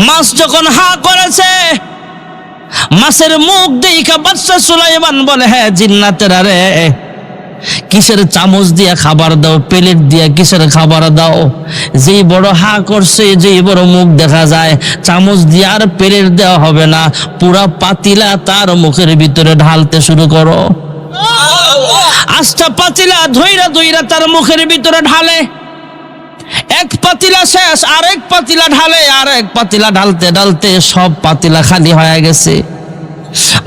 মাছ যখন হা করেছে, মাছের মুখ দেখা বাদশা সুলাইমান বলে, হ্যাঁ জিন্নাতেরা রে, কিসের চামচ দিয়া খাবার দাও, প্লেট দিয়া কিসের খাবার দাও? যেই বড় হা করছে, যেই বড় মুখ দেখা যায়, চামচ দিয়া আর প্লেট দেওয়া হবে না, পুরা পাতিলা তার মুখের ভিতরে ঢালতে শুরু করো। আস্তা পাতিলা ধইরা ধইরা তার মুখের ভিতরে ঢালে। এক পাতিলা শেষ, আরেক পাতিলা ঢালে, আরেক পাতিলা ঢালতে ঢালতে সব পাতিলা খালি হয়ে গেছে।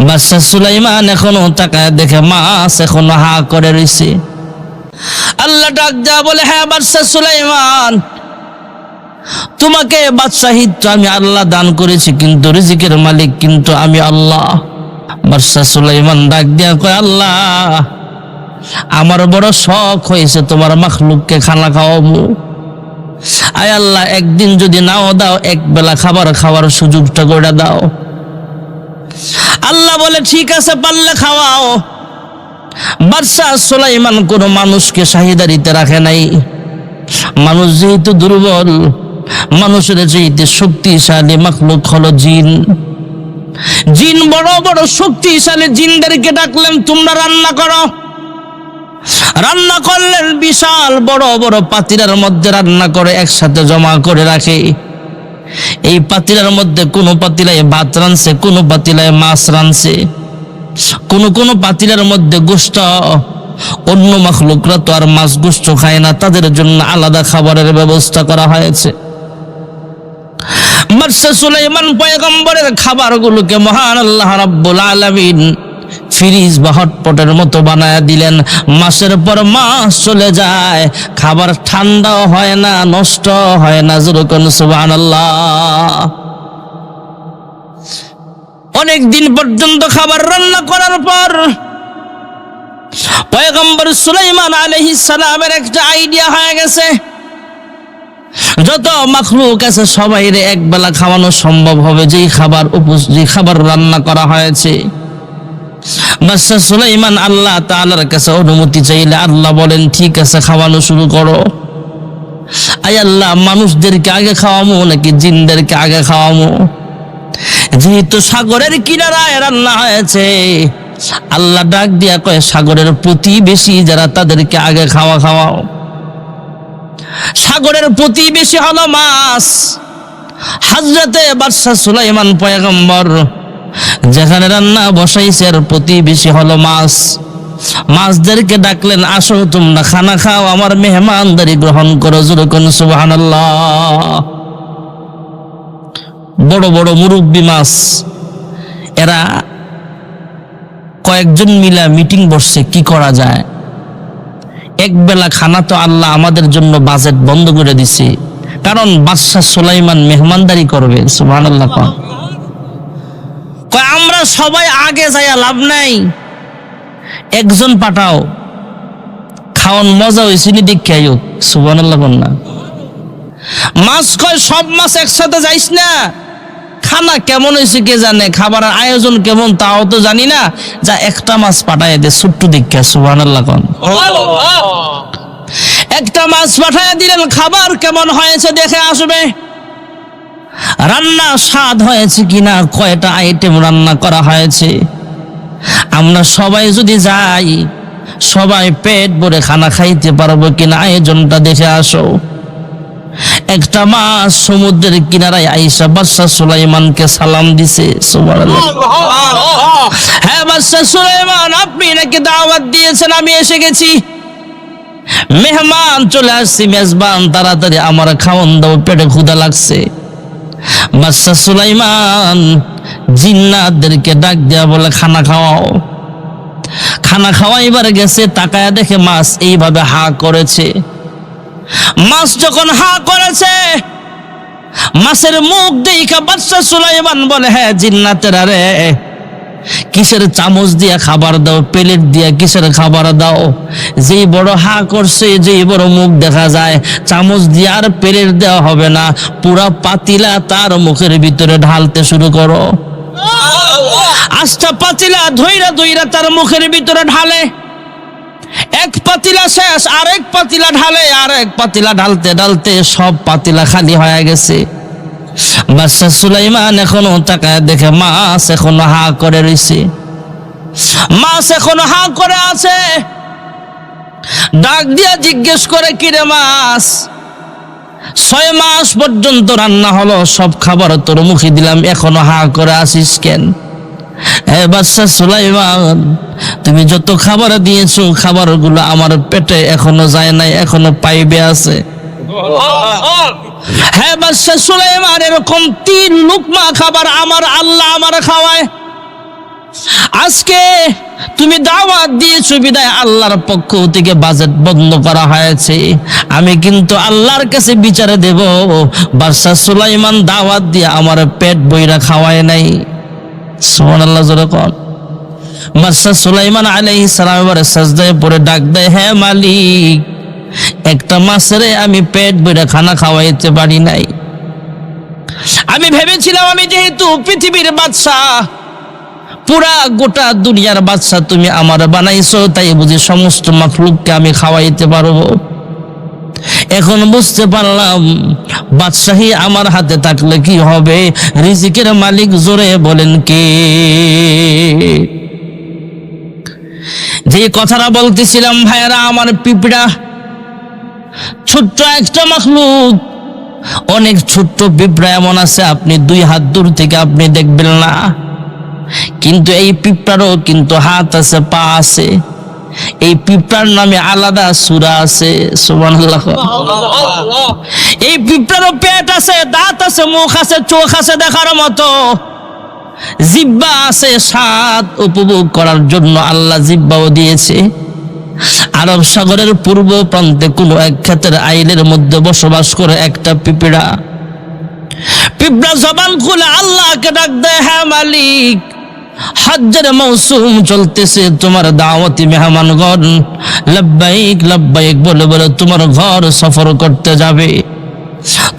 বাদশা সুলাইমান এখনো তাকায় দেখে মাছ এখনো হা করে রইছে। আল্লাহ ডাক দেয়া বলে, হ্যাঁ বাদশা সুলাইমান, তোমাকে বাদশাহিত্ব আমি আল্লাহ দান করেছি, কিন্তু রিজিকের মালিক কিন্তু আমি আল্লাহ। বাদশা সুলাইমান ডাক দিয়া কয়, আল্লাহ আমার বড় শখ হয়েছে তোমার মাখলুককে খানা খাওয়াবো। আয় আল্লাহ, একদিন যদি নাও দাও, এক বেলা খাবার খাওয়ার সুযোগটা করে দাও। আল্লাহ বলে, ঠিক আছে, পারলে খাওয়াও। বাদশা সুলাইমান কোন মানুষকে শাহিদারিতে রাখে নাই। মানুষ যেহেতু দুর্বল, মানুষের যেহেতু শক্তিশালী মাখলুক হলো জিন। জিন বড় বড় শক্তিশালী জিনদেরকে ডাকলেন, তোমরা রান্না করো। রান্না করলেন, বিশাল বড় বড় পাতিলার মধ্যে রান্না করে একসাথে জমা করে রাখে। এই পাতিলার মধ্যে কোন পাতিলায় ভাত রানছে, কোন পাতিলায় মাছ রানছে, কোন পাতিলার মধ্যে গোশত। অন্য মাখলুকরা তো আর মাছ গোশত খায় না, তাদের জন্য আলাদা খাবারের ব্যবস্থা করা হয়েছে। বাদশা সুলাইমান পয়গম্বরের খাবারগুলোকে মহান আল্লাহ রাব্বুল আলামিন ফ্রিজ বা হটপটের মতো বানায় দিলেন। মাসের পর মাস চলে যায়, খাবার ঠান্ডাও হয় না, নষ্ট হয় না। যেরকম সুবহানাল্লাহ। অনেক দিন পর্যন্ত খাবার রান্না করার পর পয়গম্বর সুলাইমান আলাইহিস সালামের একটা আইডিয়া হয়ে গেছে, যত মাখলুক আছে সবাইরে এক বেলা খাওয়ানো সম্ভব হবে যেই খাবার রান্না করা হয়েছে। বাদশা সুলাইমান আল্লাহ তাআলার কাছে অনুমতি চাইলে আল্লাহ বলেন, ঠিক আছে, খাওয়ানো শুরু করো। আয় আল্লাহ, মানুষদেরকে আগে খাওয়ামো নাকি জিনদেরকে আগে খাওয়ামো? যেহেতু সাগরের কিনারায় রান্না হয়েছে, আল্লাহ ডাক দিয়া কয়, সাগরের প্রতিবেশী যারা তাদেরকে আগে খাওয়াও। সাগরের প্রতিবেশী হলো মাছ। হযরতে বাদশা সুলাইমান পয়গম্বর যেখানে রান্না বসাইছে আর প্রতিবেশী হলো মাছ। মাছদেরকে ডাকলেন, আসো তোমরা খানা খাও, আমার মেহমানদারি গ্রহণ করো। যেরকম সুবহানাল্লাহ। বড় বড় মুরব্বী মাছ, এরা কয়েকজন মিলা মিটিং বসছে, কি করা যায়। এক বেলা খানা তো আল্লাহ আমাদের জন্য বাজেট বন্ধ করে দিছে, কারণ বাদশা সুলাইমান মেহমানদারি করবে। সুবহানাল্লাহ। কয় আমরা সবাই আগে যাইয়া লাভ নাই, একজন পাঠাও, খাওয়ান মজা হয়েছিল দেখে আইও। সুবহানাল্লাহ বন্যা। মাছ কয়, সব মাছ একসাথে যাইস না, খানা কেমন হয়েছে কে জানে, খাবারের আয়োজন কেমন তাও তো জানি না, যা একটা মাছ পাঠায় দে ছোট্ট দীক্ষা। সুবহানাল্লাহ। একটা মাছ পাঠায় দিলেন, খাবার কেমন হয়েছে দেখে আসবে, রান্না স্বাদ হয়েছে কিনা, কয়টা আইটেম রান্না করা হয়েছে। আমরা সবাই যদি যাই, সবাই পেট ভরে খানা খাইতে পারবো কিনা, আয়োজনটা দেখে আসো। একটা মাছ সমুদ্রের কিনারায় আইসা বাদশা সুলাইমানকে সালাম দিছে। সুবহানাল্লাহ। হ্যাঁ বাদশা সুলাইমান, আপনি নাকি দাওয়াত দিয়েছেন, আমি এসে গেছি। মেহমান চলে আসছি, মেজবান তাড়াতাড়ি আমার খাওয়ান দাও, পেটে ক্ষুধা লাগছে। বাদশা সুলাইমান জিন্নাতদেরকে ডাক দেয়া বলে, খানা খাওয়াও। খানা খাওয়াইবার গেছে, তাকায়া দেখে মাছ এইভাবে হা করেছে। মাছ যখন হা করেছে, মাছের মুখ দেখা বাদশা সুলাইমান বলে, হ্যাঁ জিন্নাতেরা রে, কিসের চামচ দিয়া খাবার দাও, প্লেট দিয়া কিসের খাবার দাও? যেই বড় হা করছে, যেই বড় মুখ দেখা যায়, চামচ দিয়া আর প্লেট দেওয়া হবে না, পুরা পাতিলা তার মুখের ভিতরে ঢালতে শুরু করো। আস্তা পাতিলা ধইরা ধইরা তার মুখের ভিতরে ঢালে। এক পাতিলা শেষ, আরেক পাতিলা ঢালে, আরেক পাতিলা ঢালতে ঢালতে সব পাতিলা খালি হয়ে গেছে। বাদশা সুলাইমান এখনো তাকায় দেখে মাছ এখনো হা করে রইছে, মাছ এখনো হা করে আছে। ডাক দিয়া জিজ্ঞেস করে, কিরে মাছ, 6 মাস পর্যন্ত রান্না হলো, সব খাবার তোর মুখে দিলাম, এখনো হা করে আসিস কেন? হে বাদশা সুলাইমান, তুমি যত খাবার দিয়েছো খাবারগুলো আমার পেটে এখনো যায় নাই, এখনো পাইবে আছে। হ্যাঁ বাদশা সুলাইমান, এরকম 3 লুকমা খাবার আমার আল্লাহ আমার খাওয়ায়। আজকে তুমি দাওয়াত দিয়েছো বিদায় আল্লাহর পক্ষ থেকে বাজেট বন্ধ করা হয়েছে, আমি কিন্তু আল্লাহর কাছে বিচারে দেব। বাদশা সুলাইমান দাওয়াত দিয়ে আমার পেট বইরা খাওয়ায় নাই। সুবহানাল্লাহ জোরে কোন। বাদশা সুলাইমান আলাইহিস সালাম এবারে সাজদায় পড়ে ডাক দেয়, হে মালিক, একটা মাছের আমি পেট বইরা খানা খাওয়াইতে পারি নাই। আমি ভেবেছিলাম আমি যেহেতু পৃথিবীর বাদশা, পুরা গোটা দুনিয়ার বাদশা তুমি আমার বানাইছো, তাই বুঝি সমস্ত মাখলুককে আমি খাওয়াইতে পারবো। এখন বুঝতে পারলাম বাদশাহী আমার হাতে থাকলে কি হবে। রিজিকের মালিক জোরে বলেন কে? যে কথাটা বলতেছিলাম ভাইয়ারা, আমার পিঁপড়া ছোট্ট একটা মাখলুক, অনেক ছোট্ট পিঁপড়া এমন আছে আপনি 2 হাত দূর থেকে আপনি দেখবেন না, কিন্তু এই পিঁপড়ারও কিন্তু হাত আছে, পা আছে। এই পিঁপড়ার নামে আলাদা সূরা আছে। সুবহানাল্লাহ। এই পিঁপড়ারও পেট আছে, দাঁত আছে, মুখ আছে, চোখ আছে দেখার মতো, জিহ্বা আছে, স্বাদ উপভোগ করার জন্য আল্লাহ জিহ্বাও দিয়েছে। আরব সাগরের পূর্ব প্রান্তে কোনো এক ক্ষেতের আইলের মধ্যে বসবাস করে একটা পিঁপড়া। পিঁপড়া জবান খুলে আল্লাহকে ডাক দেয়, হ্যাঁ মালিক, হজ্জের মৌসুম চলতেছে, তোমার দাওয়াতি মেহমানগণ লব্বাইক লব্বাইক বলে বলে তোমার ঘর সফর করতে যাবে,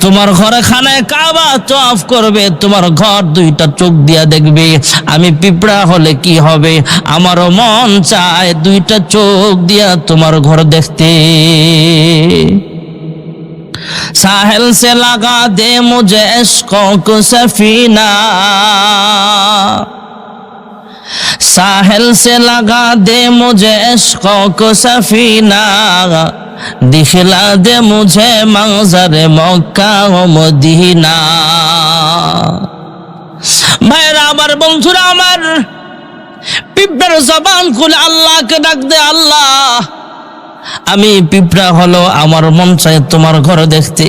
তোমার ঘরে খানায় কাবা তওয়াফ করবে, তোমার ঘর 2টা চোখ দিয়া দেখবে। আমি পিঁপড়া হলে কি হবে, আমারও মন চায় 2টা চোখ দিয়া তোমার ঘর দেখতে। साहिल से लगा दे मुझे इश्क़ों को सफीना, साहिल से लगा दे मुझे इश्क़ों को सफीना, दिखला दे मुझे मंजर मक्का व मदीना। भाईरा আমার বন্ধুরা আমার, পিঁপড়ার জবান খুলে আল্লাহকে ডাক দে, আল্লাহ আমি পিঁপড়া হলো, আমার মন চায় তোমার ঘর দেখতে।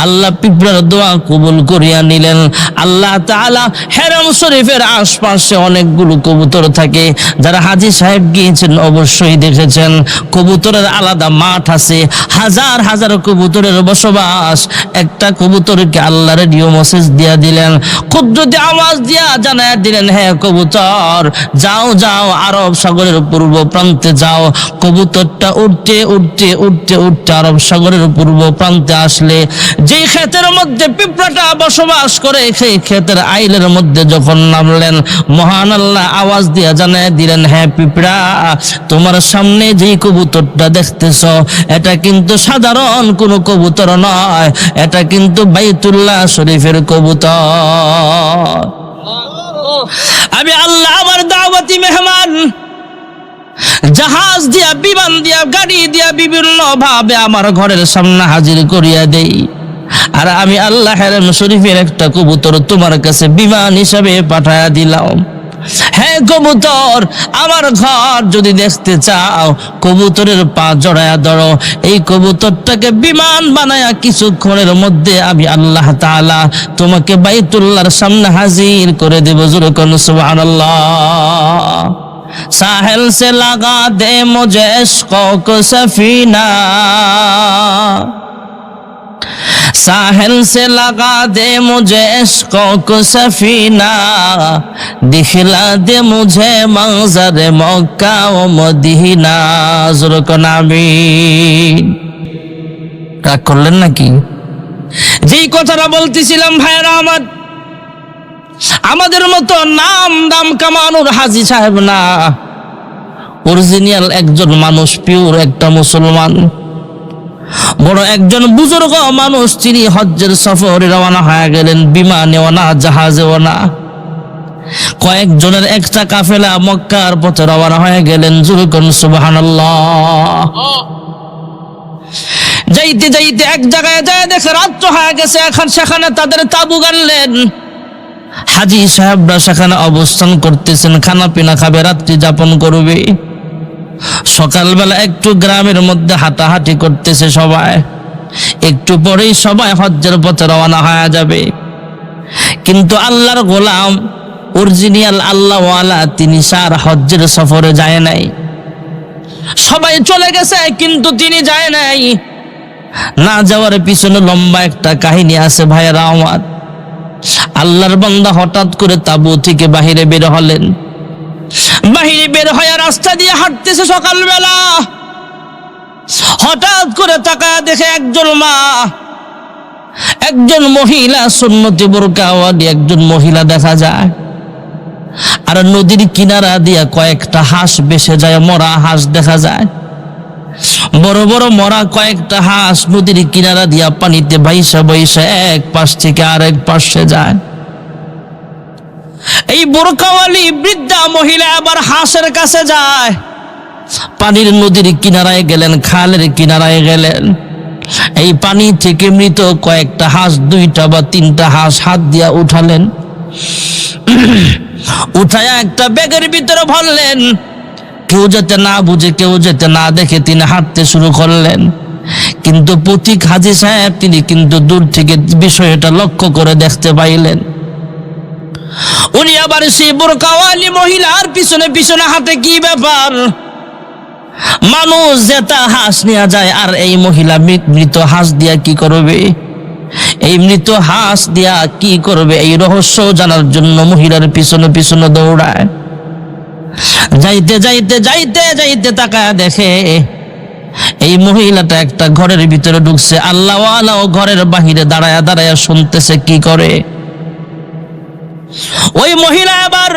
আল্লাহ পিঁপড়ার দোয়া কবুল করিয়া নিলেন। আল্লাহ তাআলা হেরাম শরীফের আশপাশে অনেকগুলো কবুতর থাকে, যারা হাজী সাহেব গিয়েছেন অবশ্যই দেখেছেন। কবুতরের আলাদা মাঠ আছে, হাজার হাজার কবুতরের বসবাস। একটা কবুতরকে আল্লাহ রেডিও মেসেজ দিয়া দিলেন, কুদরতি আওয়াজ দিয়া জানায় দিলেন, হ্যাঁ কবুতর যাও যাও, আরব সাগরের পূর্ব প্রান্তে যাও। কবুতরটা উঠতে উঠতে উঠতে উঠতে আরব সাগরের পূর্ব প্রান্তে আসলে যে ক্ষেতের মধ্যে পিঁপড়াটা বসবাস করে, সেই ক্ষেতের আইলের মধ্যে যখন নামলেন, মহান আল্লাহ আওয়াজ দিয়া জানায় দিলেন, হ্যাঁ পিঁপড়া, তোমার সামনে যে কবুতরটা দেখতেছ এটা কিন্তু সাধারণ কোনো কবুতর নয়, এটা কিন্তু বাইতুল্লাহ শরীফের কবুতর। আমি আল্লাহ আমার দাওয়াতি মেহমান জাহাজ দিয়া, বিমান দিয়া, গাড়ি দিয়া বিভিন্ন ভাবে আমার ঘরের সামনে হাজির করিয়া দেই। আর আমি আল্লাহ হেরাম শরীফের একটা কবুতর তোমার কাছে বিমান হিসাবে পাঠায়া দিলাম। হ্যাঁ কবুতর, আমার ঘর যদি দেখতে চাও, কবুতরের পা জড়ায়া ধরো, এই কবুতরটাকে বিমান বানায়া কিছুক্ষণের মধ্যে আমি আল্লাহ তাআলা তোমাকে বাইতুল্লাহর সামনে হাজির করে দেব। জোরে কোন সুবহানাল্লাহ। साहिल से लगा दे मुझे इश्क़ों को सफीना, साहिल से लगा दे मुझे इश्क़ों को सफीना, दिखला दे मुझे मंजर मक्का व मदीना। ज़ुरकन आमीन। রাগ করলেন নাকি? যেই কথাটা বলতেছিলাম ভাইরা আমার, আমাদের মতো নাম দাম কামানোর হাজী সাহেব না, অরিজিনাল একজন মানুষ, পিওর একটা মুসলমান। বড় একজন বুজুর্গ মানুষ, তিনি হজ্জের সফরে রওনা হয়ে গেলেন, বিমানেও না জাহাজেও না। কয়েকজনের একটা কাফেলা মক্কার পথে রওনা হয়ে গেলেন। জুরকুন সুবহানাল্লাহ। যাইতে যাইতে এক জায়গায় যায় দেখে রাত্র হয়ে গেছে, এখন সেখানে তাদের তাবু গাড়লেন। হাজী সাহেবরা সেখানে অবস্থান করতেছেন, খানা পিনা খাবে, রাত্রি যাপন করবে। সকালবেলা একটু গ্রামের মধ্যে হাঁটাহাঁটি করতেছে সবাই, একটু পরেই সবাই হজ্জের পথে রওনা হয়ে যাবে। কিন্তু আল্লাহর গোলাম, অরিজিনাল আল্লাহওয়ালা, তিনি সার হজ্জের সফরে যায় নাই। সবাই চলে গেছে কিন্তু তিনি যায় নাই। না যাওয়ার পিছনে লম্বা একটা কাহিনী আছে ভাইয়েরা আমার। আল্লাহর বান্দা হঠাৎ করে তাবু থেকে বাহিরে বের হলেন। বাহিরে বের হয়ে রাস্তা দিয়ে হাঁটতেছে সকালবেলা। হঠাৎ করে তাকায় দেখে একজন মা, একজন মহিলা, সুন্নতি বোরকাওয়ালি একজন মহিলা দেখা যায়। আর নদীর কিনারা দিয়া কয়েকটা হাঁস ভেসে যায়, মরা হাঁস দেখা যায়। বড় বড় মরা কয়েকটা হাঁস নদীর কিনারা দিয়া পানিতে ভাইসা ভাইসা এক পাশ থেকে আরেক পাশে যায়। এই বোরকাওয়ালি বৃদ্ধা মহিলা আবার হাঁসের কাছে যায়। পানির নদীর কিনারায় গেলেন, খালের কিনারায় গেলেন। এই পানি থেকে মৃত কয়েকটা হাঁস, 2টা বা 3টা হাঁস হাত দিয়া উঠালেন। উঠায়া একটা ব্যাগের ভিতরে ভরলেন। কেউ যাতে না বুঝে, কেউ যাতে না দেখে তিনি হাঁটতে শুরু করলেন। কিন্তু পথিক হাজী সাহেব তিনি কিন্তু দূর থেকে বিষয়টা লক্ষ্য করে দেখতে পাইলেন। উনি আবার সেই বোরকাওয়ালি মহিলার পিছনে পিছনে হাঁটে। কি ব্যাপার? মানুষ যেটা হাঁস নেওয়া যায়, আর এই মহিলা মৃত হাঁস দিয়া কি করবে? এই মৃত হাঁস দিয়া কি করবে? এই রহস্য জানার জন্য মহিলার পিছনে পিছনে দৌড়ায়। যাইতে যাইতে যাইতে যাইতে তাকায় দেখে এই মহিলাটা একটা ঘরের ভিতরে ঢুকছে। আল্লাহওয়ালাও ঘরের বাহিরে দাঁড়ায়া দাঁড়ায়া শুনতেছে কি করে। ওই মহিলা আবার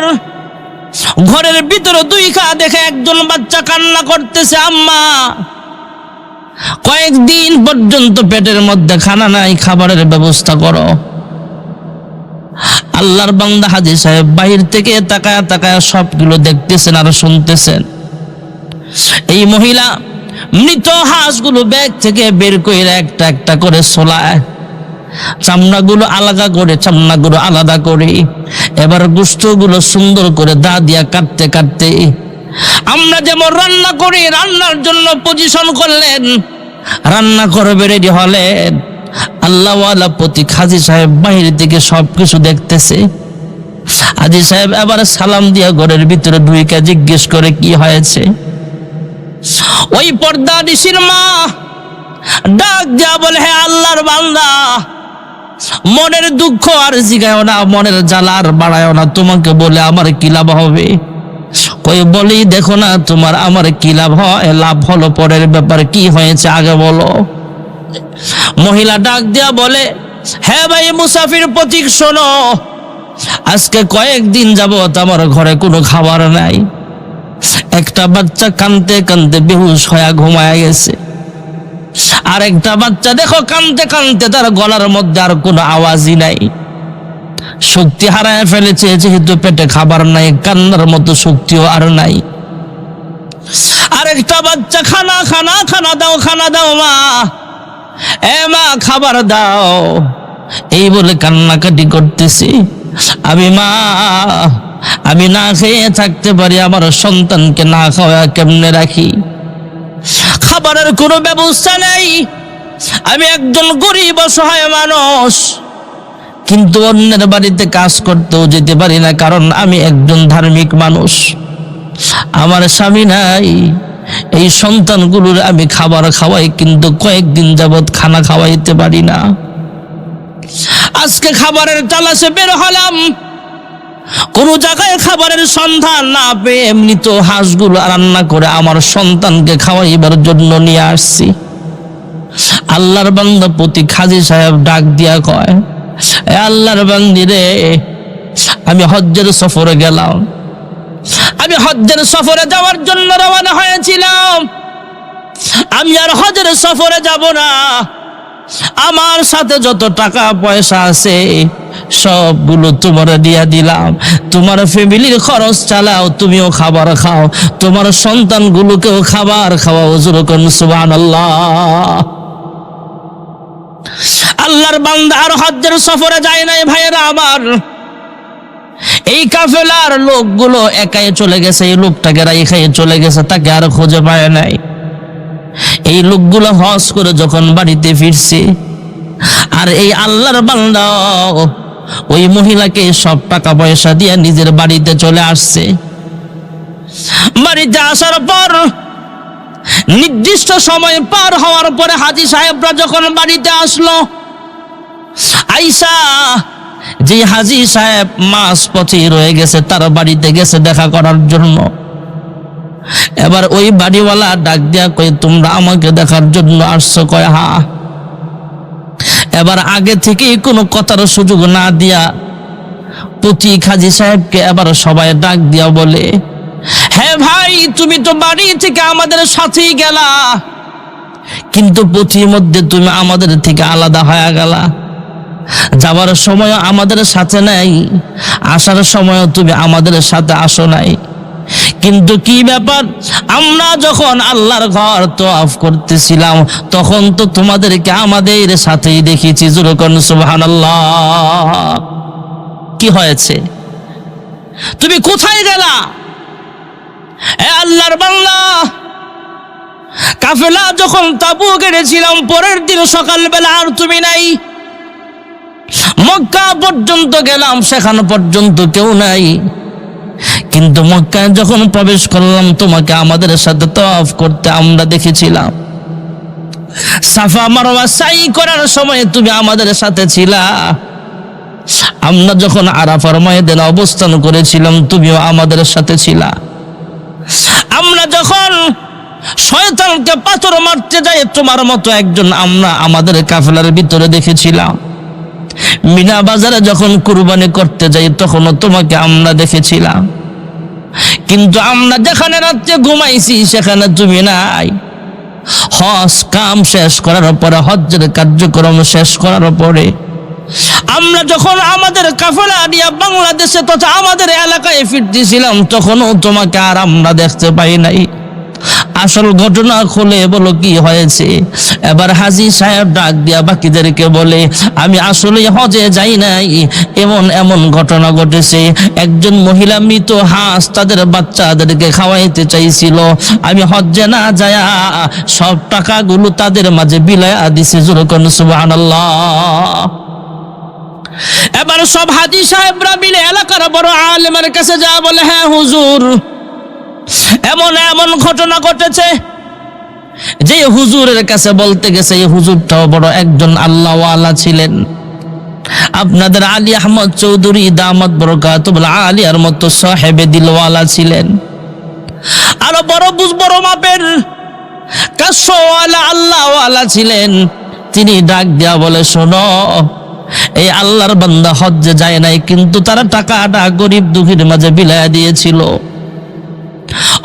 ঘরের ভিতরে 2 খা দেখে একজন বাচ্চা কান্না করতেছে, আম্মা কয়েকদিন পর্যন্ত পেটের মধ্যে খানা নাই, খাবারের ব্যবস্থা করো। আল্লাহর বান্দা হাজী সাহেব বাহির থেকে তাকায়া তাকায়া সবগুলো দেখতেছেন আর শুনতেছেন। এই মহিলা মৃত হাঁসগুলো ব্যাগ থেকে বের করে একটা একটা করে সোলায়, চামড়াগুলো আলাদা করে, চামড়াগুলো আলাদা করে, এবার গোশতগুলো সুন্দর করে দা দিয়া কাটতে কাটতে, আমরা যেমন রান্না করি রান্নার জন্য পজিশন করলেন, রান্না করবে রেডি হলেন। আল্লাহওয়ালা পথিক হাজী সাহেব বাহির থেকে সবকিছু দেখতেছে। হাজী সাহেব আবার সালাম দিয়া ঘরের ভিতরে ঢুইকা জিজ্ঞেস করে কি হয়েছে। ওই পর্দা নিশির মা ডাক দিয়া বলে, হে আল্লাহর বান্দা, মনের দুঃখ আর জিগায়ও না, মনের জ্বালা আর বাড়ায়ও না, তোমাকে বলে আমার কি লাভ হবে? কই বলি দেখো না তোমার আমার কি লাভ হয়? লাভ হলো পরের ব্যাপার, কি হয়েছে আগে বলো। মহিলা ডাক দিয়া বলে, হ্যাঁ ভাই মুসাফির পথিক, শোনো, আজকে কয়েকদিন যাবত আমার ঘরে কোনো খাবার নাই। একটা বাচ্চা কাঁদতে কাঁদতে বেহুশ হয়ে ঘুমায় গেছে। আর একটা বাচ্চা দেখো কাঁদতে কাঁদতে তার গলার মধ্যে আর কোনো আওয়াজই নাই, শক্তি হারায় ফেলেছে। যেহেতু পেটে খাবার নাই, কান্নার মতো শক্তিও আর নাই। আর একটা বাচ্চা খানা খানা খানা দাও, খানা দাও মা, এ মা খাবার দাও, এই বলে কান্নাকাটি করতেছি। আমি না খেয়ে থাকতে পারি, আমার সন্তানকে না খাওয়া কেমনে রাখি? খাবারের কোনো ব্যবস্থা নেই। আমি একজন গরিব অসহায় মানুষ, কিন্তু অন্যের বাড়িতে কাজ করতেও যেতে পারি না, কারণ আমি একজন ধার্মিক মানুষ। আমার স্বামী নাই, এই সন্তানগুলোর আমি খাবার খাওয়াই, কিন্তু কয়েকদিন যাবৎ খানা খাওয়াইতে পারি না। আজকে খাবারের তালাশে বের হলাম, কোনো জায়গায় খাবারের সন্ধান না পেয়ে মৃত হাঁসগুলো রান্না করে আমার সন্তানকে খাওয়াইবার জন্য নিয়ে আসছি। আল্লাহর বান্দা পথিক হাজী সাহেব ডাক দিয়া কয়, এ আল্লাহর বান্দি রে, আমি হজ্জের সফরে গেলাম, আমি হজ্জের সফরে যাওয়ার জন্য রওনা হয়েছিলাম। আমি আর হজের সফরে যাব না, আমার সাথে যত টাকা পয়সা আছে সবগুলো তোমার দিয়া দিলাম, তোমার ফ্যামিলির খরচ চালাও, তুমিও খাবার খাও, তোমার সন্তানগুলোকেও খাবার খাওয়াও। যুরকন সুবহানাল্লাহ। আল্লাহর বান্দা আর হজ্জের সফরে যায় নাই ভাইয়েরা আমার। এই কাফেলার লোকগুলো একাই চলে গেছে, এই লোকটাকে রাইখাই চলে গেছে, তাকে আর খুঁজে পায় নাই। এই লোকগুলো হজ করে যখন বাড়িতে ফিরছে, আর এই আল্লাহর বান্দা ওই মহিলাকে সব টাকা পয়সা দিয়ে নিজের বাড়িতে চলে আসছে। বাড়িতে আসার পর নির্দিষ্ট সময় পার হওয়ার পরে হাজী সাহেবরা যখন বাড়িতে আসলো, আইসা যে হাজী সাহেব মাস পথে রয়ে গেছে তার বাড়িতে গেছে দেখা করার জন্য। এবার ওই বাড়িওয়ালা ডাক দিয়া কই, তোমরা আমাকে দেখার জন্য আসছো? কয় হ্যাঁ। এবার আগে থেকেই কোনো কথার সুযোগ না দিয়া প্রতি হাজী সাহেবকে এবার সবাই ডাক দিয়া বলে, হ্যাঁ ভাই, তুমি তো বাড়ি থেকে আমাদের সাথেই গেলা, কিন্তু প্রতির মধ্যে তুমি আমাদের থেকে আলাদা হয়ে গেলা। যাবার সময় আমাদের সাথে নাই, আসার সময় তুমি আমাদের সাথে আসো নাই। কিন্তু কি ব্যাপার, আমরা যখন আল্লাহর ঘর তওয়াফ করতেছিলাম তখন তো তোমাদেরকে আমাদের সাথেই দেখেছি। যুরকন সুবহানাল্লাহ। কি হয়েছে, তুমি কোথায় গেলা? এ আল্লাহর বান্দা, কাফেলা যখন তাবু গেড়েছিলাম পরের দিন সকালবেলা আর তুমি নাই। মক্কা পর্যন্ত গেলাম, সেখানে পর্যন্ত কেউ নাই, কিন্তু মক্কায় যখন প্রবেশ করলাম তোমাকে আমাদের সাথে তওয়াফ করতে আমরা দেখেছিলাম। সাফা মারওয়া সাই করার সময় তুমি আমাদের সাথে ছিলা। আমরা যখন আরাফার ময়দানে অবস্থান করেছিলাম তুমিও আমাদের সাথে ছিলা। আমরা যখন শয়তানকে পাথর মারতে যাই তোমার মতো একজন আমরা আমাদের কাফেলার ভিতরে দেখেছিলাম। মিনা বাজারে যখন কুরবানি করতে যাই তখনও তোমাকে আমরা দেখেছিলাম, কিন্তু আমরা যেখানে রাত্রে ঘুমাইছি সেখানে তুমি নাই। হজ কাম শেষ করার পরে, হজ্জের কার্যক্রম শেষ করার পরে আমরা যখন আমাদের কাফেলা নিয়ে বাংলাদেশে তথা আমাদের এলাকায় ফিরতেছিলাম তখনও তোমাকে আর আমরা দেখতে পাই নাই। আসল ঘটনা খুলে বলো কি হয়েছে? এবার হাজী সাহেব ডাক দিয়া বাকিদেরকে বলে, আমি আসলে হজে যাই নাই, এমন এমন ঘটনা ঘটেছে। একজন মহিলা মৃত হাঁস তাদের বাচ্চাদেরকে খাওয়াইতে চাইছিল, আমি হজ্জে না যায়া সব টাকাগুলো তাদের মাঝে বিলায়া দিছে। যুরকন সুবহানাল্লাহ। এবার সব হাজী সাহেবরা মিলে এলাকার বড় আলেমের কাছে যা বলে, হ্যাঁ হুজুর, এমন এমন ঘটনা ঘটেছে। যে হুজুরের কাছে বলতে গেছে, এই হুজুরটাও বড় একজন আল্লাহওয়ালা ছিলেন। আপনাদের আলী আহমদ চৌধুরী দামাত বরকাতুল আলিয়ার মতো সাহেবে দিলওয়ালা ছিলেন। আরো বড় মাপের কাশওয়ালা আল্লাহওয়ালা ছিলেন। তিনি ডাক দিয়া বলে, শোনো, এই আল্লাহর বান্দা হজ্জে যায় নাই, কিন্তু তারা টাকাটা গরিব দুঃখীর মাঝে বিলায়া দিয়েছিল,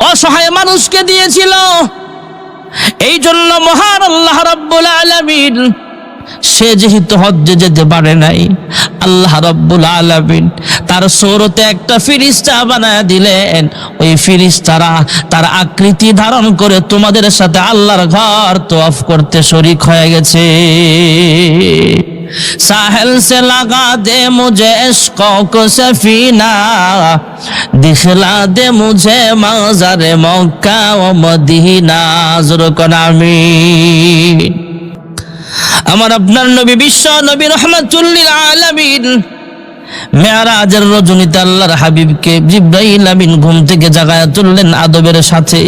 অসহায় মানুষকে দিয়েছিল। এই জন্য মহান আল্লাহ রাব্বুল আলামিন, সে যেহেতু হজ্জে যেতে পারে নাই, আল্লাহ রাব্বুল আলামিন তার সূরতে একটা ফেরেশতা বানায় দিলেন। ওই ফেরেশতারা তার আকৃতি ধারণ করে তোমাদের সাথে আল্লাহর ঘর তওয়াফ করতে শরীক হয়ে গেছে। साहिल से लगा दे मुझे इश्क़ों को सफीना, दिखला दे मुझे मंज़र मक्का व मदीना। ज़ुरकन आमीन। আমার আপনার নবী বিশ্ব নবী রাহমাতুল লিল আলামিন মেরাজের রজনীতে আল্লাহর হাবিবকে জিবরাইল আমিন ঘুম থেকে জাগায়া তুললেন আদবের সাথে।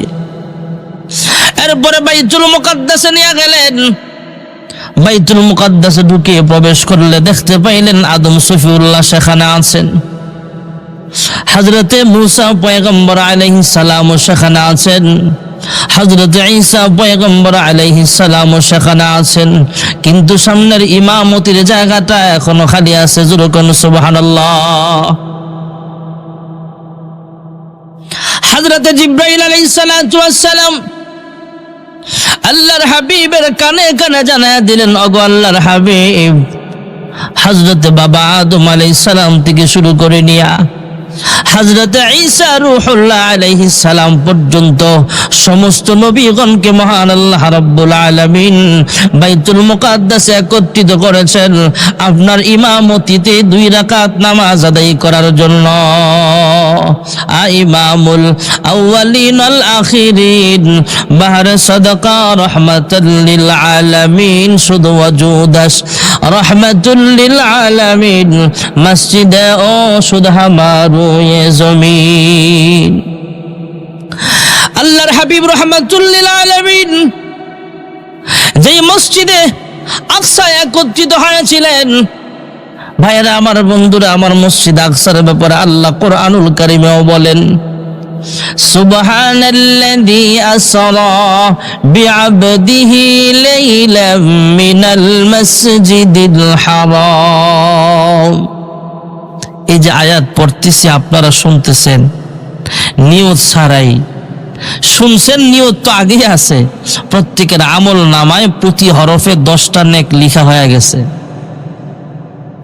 এরপরে বাইতুল মুকাদ্দাসে নিয়ে গেলেন। বাইতুল মুকাদ্দাসে ঢুকে প্রবেশ করলে দেখতে পাইলেন আদম সফিউল্লাহ সেখানে আছেন, হযরতে মুসা পয়গম্বর আলাইহিস সালাম সেখানে আছেন, হযরতে ঈসা পয়গম্বর আলাইহিস সালাম সেখানে আছেন, কিন্তু সামনের ইমামতির জায়গাটা এখনো খালি আছে। যুরকন সুবহানাল্লাহ। হযরতে জিবরাইল আলাইহিস সালাতু ওয়াস সালাম আল্লাহর হাবিবের কানে কানে জানায়া দিলেন, ওগো আল্লাহর হাবিব, হযরতে বাবা আদম আলাইহিস সালাম থেকে শুরু করে নিয়া হযরতে ঈসা রূহুল্লাহ আলাইহিস সালাম পর্যন্ত সমস্ত নবীগণকে মহান আল্লাহ রাব্বুল আলামিন বাইতুল মুকাদ্দাসে একত্রিত করেছেন আপনার ইমামতিতে 2 রাকাত নামাজ আদায় করার জন্য। ইমামুল আউয়ালিন আল আখিরিন বাহরে সাদাকা রাহমাতাল লিল আলামিন শুধু ওয়াজুদাস রাহমাতুল লিল আলামিন মসজিদে ও শুধু হামারু ये जमीन। আল্লাহর হাবিব রাহমাতুল লিল আলামিন যেই মসজিদে আকসা একত্রিত হয়েছিলেন, ভাইরা আমার, বন্ধুরা আমার, মসজিদ আকসার ব্যাপারে আল্লাহ কোরআনুল কারীমেও বলেন, সুবহানাল্লাযী আসরা বিআবদিহি লাইলাম মিনাল মাসজিদিল হারাম। এই যে আয়াত পড়তেছি আপনারা শুনতেছেন নিয়ত ছাড়াই, শুনছেন নিয়ত তো আগেই আছে, প্রত্যেকের আমল নামায় প্রতি হরফে 10টা নেক লিখা হয়ে গেছে।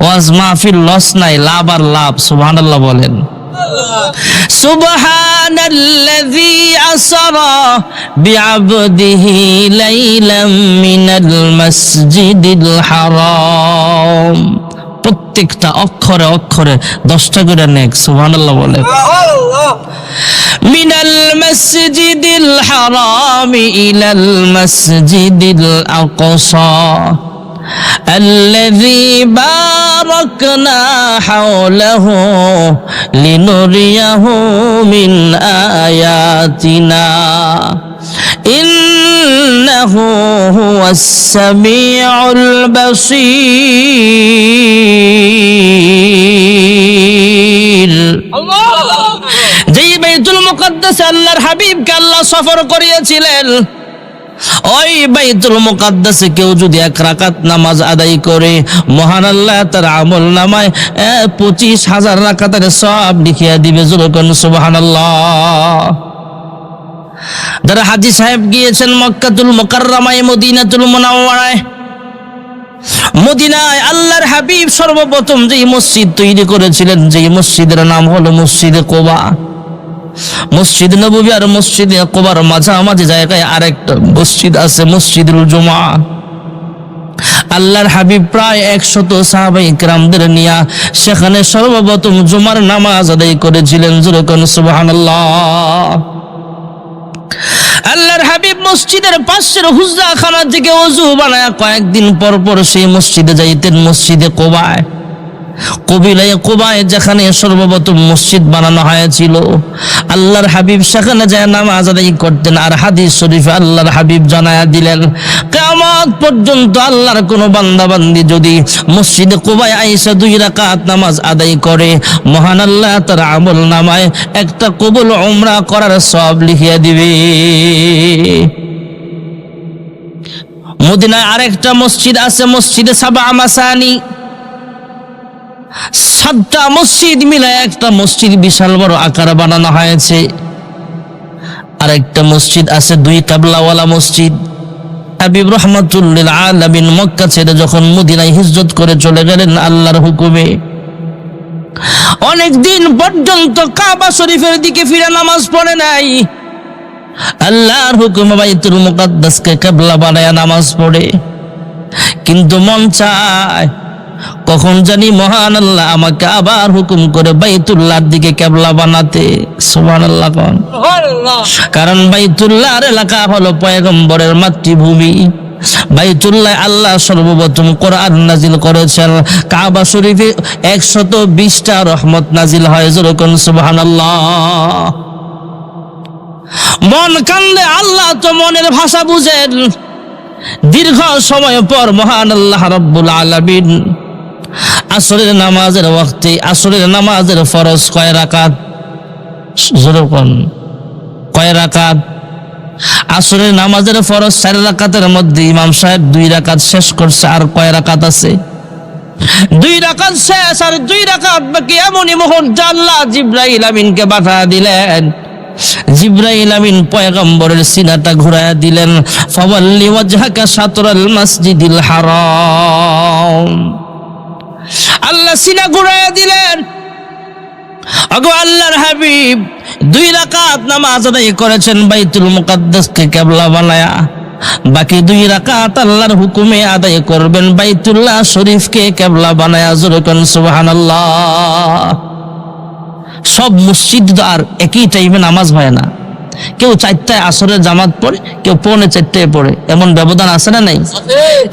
ওয়াজ মাহফিল লস নাই, লাভ আর লাভ। সুবহানাল্লাহ বলেন। সুবহানাল্লাযী আসরা বিআবদিহি লাইলাম মিনাল মাসজিদিল হারাম। প্রত্যেকটা অক্ষরে অক্ষরে 10টা করে নেক। সুবহানাল্লাহ বলে। মিনাল মাসজিদিল হারামি ইলাল মাসজিদিল আকসা الذي باركنا حوله لنريه من آياتنا إنه هو السميع البصير। যেই বাইতুল মুকাদ্দাসে আল্লাহর হাবিবকে আল্লাহ সফর করিয়েছিলেন, ওই বাইতুল মুকাদ্দাসে কেউ যদি 1 রাকাত নামাজ আদায় করে, মহান আল্লাহ তার আমল নামায় 25,000 রাকাতের সওয়াব লিখিয়ে দিবে। যখন সুবহানাল্লাহ। যারা হাজী সাহেব গিয়েছেন মক্কাতুল মুকাররমায়, মদিনাতুল মুনাওয়ারায়, মদিনায় আল্লাহর হাবিব সর্বপ্রথম যেই মসজিদ তৈরি করেছিলেন, যেই মসজিদের নাম হলো মসজিদে কুবা। মসজিদ নববী আর মসজিদে কুবার মাঝামাঝি জায়গায় আরেকটা মসজিদ আছে, মসজিদুল জুমা। আল্লাহর হাবিব প্রায় 100 সাহাবায়ে কিরামদের নিয়ে সেখানে সর্বপ্রথম জুমার নামাজ আদায় করেছিলেন। যখন সুবহানাল্লাহ। আল্লাহর হাবিব মসজিদের পাশের হুজরাখানা থেকে ওযু বানায় কয়েকদিন পর পর সেই মসজিদে যাইতেন, মসজিদে কুবায়। কবিলায় কুবায় যেখানে সর্বপ্রথম মসজিদ বানানো হয়েছিল, আল্লাহর হাবিব সেখানে যায় নামাজ আদায় করতেন। আর হাদিস শরীফে আল্লাহর হাবিব জানায়া দিলেন, কিয়ামত পর্যন্ত আল্লাহর কোনো বান্দা বান্দি যদি মসজিদে কুবায় আইসা 2 রাকাত নামাজ আদায় করে, মহান আল্লাহ তার আমল নামায় একটা কবুল উমরা করার সওয়াব লিখিয়ে দিবে। মদিনায় আরেকটা মসজিদ আছে, মসজিদে সাবা মাসানি। 7টা মসজিদ মিলে একটা মসজিদ বিশাল বড় আকার বানানো হয়েছে। আরেকটা মসজিদ আছে 2 কিবলাওয়ালা মসজিদ। হাবিব রাহমাতুল লিল আলামিন মক্কা ছেড়ে যখন মদিনায় হিজরত করে চলে গেলেন আল্লাহর হুকুমে, অনেক দিন পর্যন্ত কাবা শরীফের দিকে ফিরে নামাজ পড়ে নাই। আল্লাহর হুকুমে বাইতুল মুকাদ্দাসকে কিবলা বানায়া নামাজ পড়ে। কিন্তু মন চায় কখন জানি মহান আল্লাহ আমাকে আবার হুকুম করে বাইতুল্লাহর দিকে কিবলা বানাতে। সুবহানাল্লাহ। কারণ বাইতুল্লাহর এলাকা হলো পয়গম্বরের মাতৃভূমি। বাইতুল্লাহ আল্লাহ সর্বপ্রথম কোরআন নাজিল করেছেন। কাবা শরীফে 120টা রহমত নাজিল হয়। যখন সুবহানাল্লাহ। মন কান্দে, আল্লাহ তো মনের ভাষা বুঝেন। দীর্ঘ সময় পর মহান আল্লাহ রাব্বুল আলামিন আসরের নামাজের ওয়াক্তে, আসরের নামাজের ফরজ কয় রাকাত? যখন কয় রাকাত? আসরের নামাজের ফরজ 4 রাকাতের মধ্যে ইমাম সাহেব 2 রাকাত শেষ করছে। আর কয় রাকাত আছে? 2 রাকাত শেষ, আর 2 রাকাত বাকি। এমনই মুহূর্তে আল্লাহ জিবরাইল আমিনকে পাঠিয়ে দিলেন, জিবরাইল আমিন পয়গম্বরের সিনাটা ঘুরায়া দিলেন, ফাওয়াল্লি ওয়াজহাকা শাতরাল মাসজিদিল হারাম। আল্লাহ সিনা ঘুরায়া দিলেন, ওগো আল্লাহর হাবিব 2 রাকাত নামাজ আদায় করেছেন বাইতুল মুকাদ্দাসকে কিবলা বানায়া, বাকি 2 রাকাত আল্লাহর হুকুমে আদায় করবেন বাইতুল্লাহ শরীফকে কিবলা বানায়া। জোরে কোন সুবহানাল্লাহ। সব মসজিদ আর একই টাইমে নামাজ হয় না, কেউ 4টায় আসরের জামাত পড়ে, কেউ 3:45 পড়ে, এমন ব্যবধান আছে না নাই?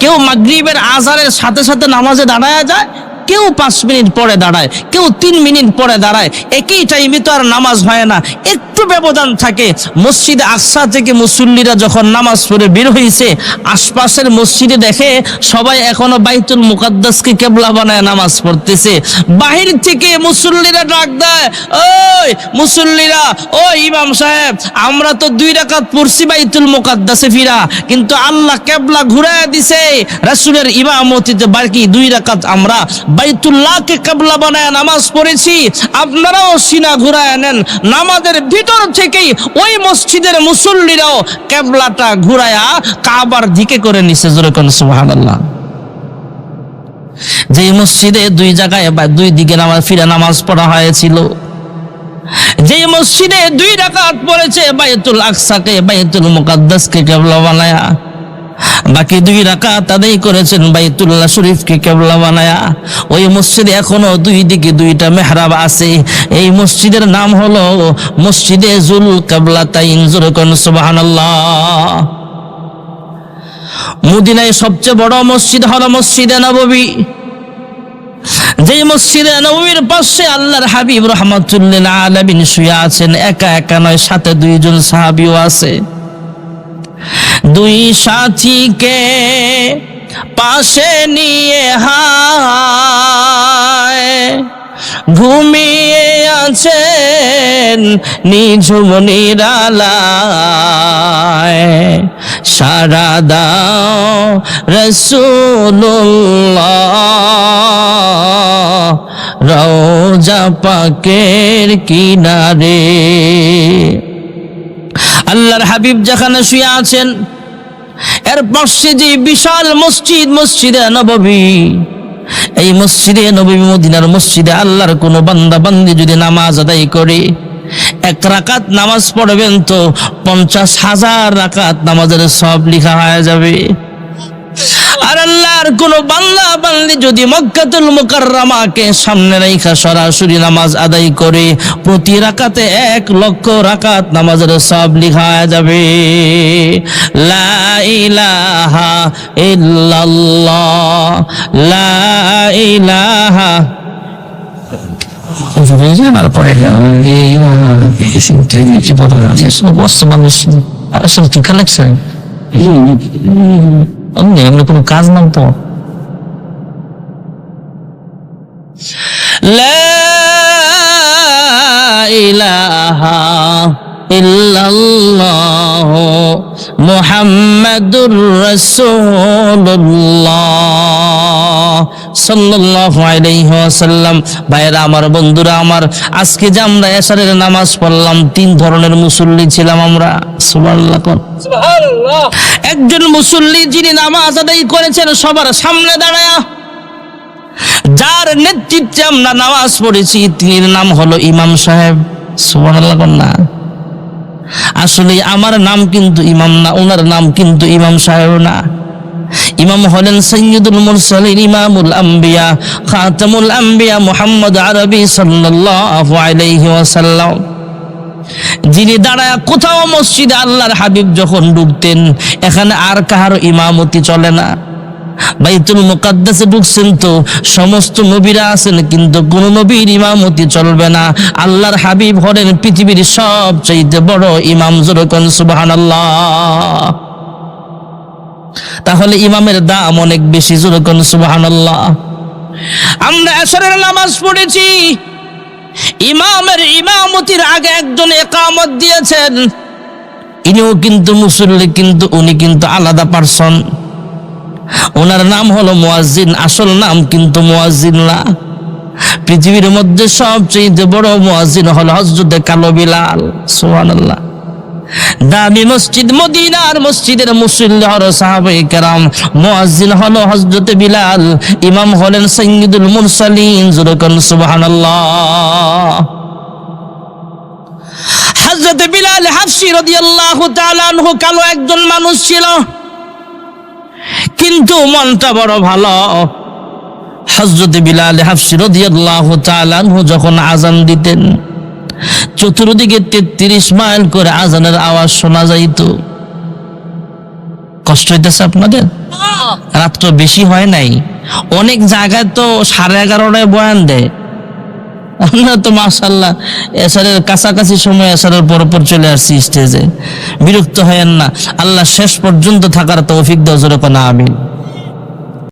কেউ মাগরিবের আজানের সাথে সাথে নামাজে দাঁড়ায় যায়, কেউ 5 মিনিট পরে দাঁড়ায়, কেউ 3 মিনিট পরে দাঁড়ায়, একই টাইমে তো আর নামাজ হয় না, একটু ব্যবধান থাকে। মসজিদে আকসা থেকে মুসল্লিরা যখন নামাজ পড়ে বের হয়েছে, আশপাশের মসজিদে দেখে সবাই এখনো বাইতুল মুকাদ্দাসকে কিবলা বানায় নামাজ পড়তেছে। বাহির থেকে মুসল্লিরা ডাক দেয়, ওই মুসল্লিরা, ও ইমাম সাহেব, আমরা তো 2 রাকাত পড়ছি বাইতুল মুকাদ্দাসে ফিরা, কিন্তু আল্লাহ কিবলা ঘুরায় দিছে, রাসূলের ইমামতিতে বাকি 2 রাকাত আমরা বাইতুল্লাহকে কিবলা বানায় নামাজ পড়েছি, আপনারাও সিনা ঘুরায় নেন। নামাজের ভিতর থেকেই ওই মসজিদের মুসল্লিরাও কিবলাটা ঘুরায়া কাবার দিকে করে নিছে। জোরে কোন সুবহানাল্লাহ। যে মসজিদে 2 জায়গায় বা 2 দিকে নামাজ পড়া হয়েছিল, যে মসজিদে 2 রাকাত পড়েছে বাইতুল আকসাকে, বাইতুল মুকাদ্দাসকে কিবলা বানায়া, বাকি 2 রাকাত আদায় করেছেন বাইতুল্লাহ শরীফকে কিবলা বানায়া, ওই মসজিদে এখনো 2 দিকে 2টা মেহরাব আছে। এই মসজিদের নাম হলো মসজিদে জুল কিবলাতাইন। জোরে কোন সুবহানাল্লাহ। মদিনায় সবচেয়ে বড় মসজিদ হলো মসজিদে নববী। যে মসজিদে নববীর পাশে আল্লাহর হাবিব রাহমাতুল্লিল আলামিন শুয়ে আছেন, একা একা নয়, সাথে 2 জন সাহাবীও আছে। 2 সাথীকে পাশে নিয়ে হায় ঘুমিয়ে আছেন নিঝুম নিরালায়, সারা দাও রাসূলুল্লাহ রওজা পাকের কিনারে। আল্লাহর হাবিব যেখানে শুয়ে আছেন, এর পাশে যে বিশাল মসজিদ, মসজিদে নববী, এই মসজিদে নববী মদিনার মসজিদে আল্লাহর কোন বান্দা বান্দি যদি নামাজ আদায় করে, 1 রাকাত নামাজ পড়বেন তো 50,000 রাকাত নামাজের সওয়াব লেখা হয়ে যাবে। আর আল্লাহর কোন বান্দা বান্দি যদি মক্কাতুল মুকাররমাকে সামনে রাইখা সরাসরি নামাজ আদায় করে, প্রতি রাকাতে 1 লক্ষ রাকাত নামাজের সওয়াব লেখা যাবে। লা ইলাহা ইল্লাল্লাহ, লা ইলাহা। এমনি কোনো কাজ নাম তো। লা ইলাহা ইল্লাল্লাহ মুহাম্মাদুর রাসূলুল্লাহ সাল্লাল্লাহু আলাইহি ওয়াসাল্লাম। ভাইরা আমার, বন্ধুরা আমার, আজকে যে আমরা এশারের নামাজ পড়লাম, 3 ধরনের মুসল্লি ছিলাম আমরা। সুবহানাল্লাহ। একজন মুসল্লি যিনি নামাজ আদায় করেছেন সবার সামনে দাঁড়ায়া, যার নেতৃত্বে আমরা নামাজ পড়েছি, তিনির নাম হলো ইমাম সাহেব। সুবহানাল্লাহ। না, আসলে আমার নাম কিন্তু ইমাম না, ওনার নাম কিন্তু ইমাম সাহেব না। ইমাম হলেন সাইয়্যিদুল মুরসালিন, ইমামুল আম্বিয়া, খাতামুল আম্বিয়া মুহাম্মদ আরবি সাল্লাল্লাহু আলাইহি ওয়াসাল্লাম, যিনি দাঁড়ায় কোথাও মসজিদে আল্লাহর হাবিব যখন ঢুকতেন, এখানে আর কাহারও ইমামতি চলে না। বাইতুল মুকাদ্দাসে ঢুকছেন তো সমস্ত নবীরা আছেন, কিন্তু কোন নবীর ইমামতি চলবে না। আল্লাহর হাবিব হলেন পৃথিবীর সবচেয়ে বড় ইমাম। জোরে কোন সুবহানাল্লাহ। তাহলে ইমামের দাম অনেক বেশি। জোরে কোন সুবহানাল্লাহ। আমরা আসরের নামাজ পড়েছি, ইমামের ইমামতির আগে একজন ইকামত দিয়েছেন, ইনিও কিন্তু মুসল্লি, কিন্তু উনি কিন্তু আলাদা পারসন। ওনার নাম হলো মুয়াজ্জিন, আসল নাম কিন্তু মুয়াজ্জিন না। পৃথিবীর মধ্যে সবচেয়ে বড় মুয়াজ্জিন হলো হযরতে কালো বিলাল। সুবহানাল্লাহ। দামি মসজিদ মদিনার মসজিদের মুসল্লি হলো সাহাবায়ে কেরাম, মুয়াজ্জিন হলো হযরতে বিলাল, ইমাম হলেন সাইয়্যিদুল মুরসালিন। যুরকান সুবহানাল্লাহ। হযরতে বিলাল হাবশী রাদিয়াল্লাহু তাআলা আনহু কালো একজন মানুষ ছিল, কিন্তু মনটা বড় ভালো। হযরতে বিলাল হাবশী রাদিয়াল্লাহু তাআলা আনহু যখন আযান দিতেন, চতুর্দিকে 33 মাইল করে আযানের আওয়াজ শোনা যাইত। কষ্ট হইতেছে আপনাদের? রাত তো বেশি হয় নাই, অনেক জায়গায় তো 11:30টায় বয়ান দেয়। আমরা তো মাশাআল্লাহ এশারের কাছাকাছি সময় এশারের পরপর চলে আসছি স্টেজে। বিরক্ত হয়েন না, আল্লাহ শেষ পর্যন্ত থাকার তৌফিক দাও। জোরে কোন আমিন।